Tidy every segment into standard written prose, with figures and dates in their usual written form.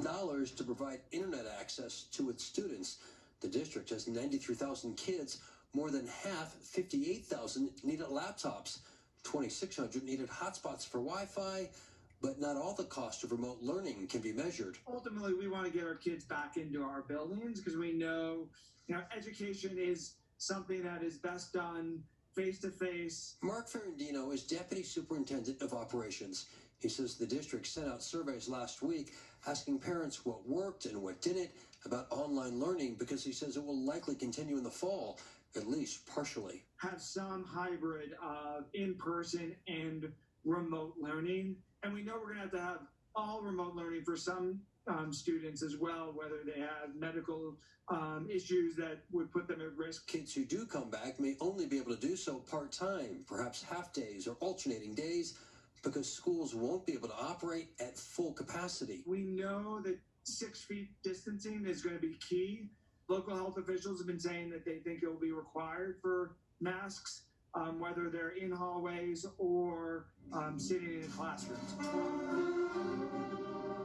to provide internet access to its students. The district has 93,000 kids. More than half, 58,000, needed laptops. 2,600 needed hotspots for Wi-Fi. But not all the cost of remote learning can be measured. Ultimately, we want to get our kids back into our buildings because we know, education is something that is best done face-to-face. Mark Ferrandino is Deputy Superintendent of Operations. He says the district sent out surveys last week asking parents what worked and what didn't about online learning because he says it will likely continue in the fall, at least partially. Have some hybrid of in-person and remote learning. And we know we're going to have all remote learning for some students as well, whether they have medical issues that would put them at risk. Kids who do come back may only be able to do so part-time, perhaps half days or alternating days, because schools won't be able to operate at full capacity. We know that 6 feet distancing is going to be key. Local health officials have been saying that they think it will be required for masks, whether they're in hallways or sitting in classrooms.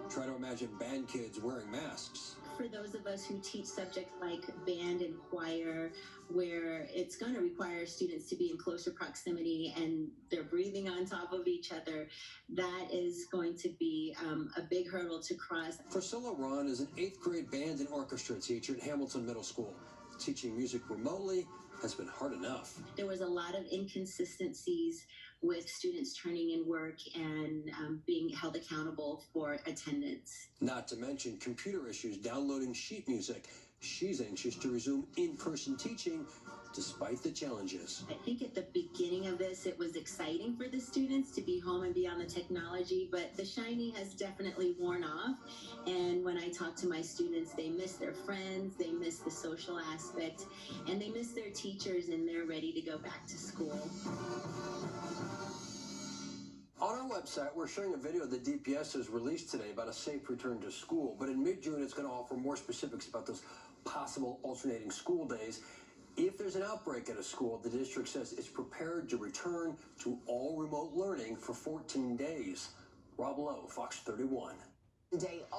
Try to imagine band kids wearing masks. For those of us who teach subjects like band and choir, where it's going to require students to be in closer proximity and they're breathing on top of each other, that is going to be a big hurdle to cross. Priscilla Rahn is an 8th grade band and orchestra teacher at Hamilton Middle School. Teaching music remotely has been hard enough. There was a lot of inconsistencies with students turning in work and being held accountable for attendance. Not to mention computer issues downloading sheet music. She's anxious to resume in-person teaching despite the challenges. I think at the beginning of this, it was exciting for the students to be home and be on the technology, but the shiny has definitely worn off. And when I talk to my students, they miss their friends, they miss the social aspect, and they miss their teachers, and they're ready to go back to school. On our website, we're showing a video that DPS has released today about a safe return to school. But in mid-June, it's going to offer more specifics about those possible alternating school days. If there's an outbreak at a school, the district says it's prepared to return to all remote learning for 14 days. Rob Lowe, Fox 31.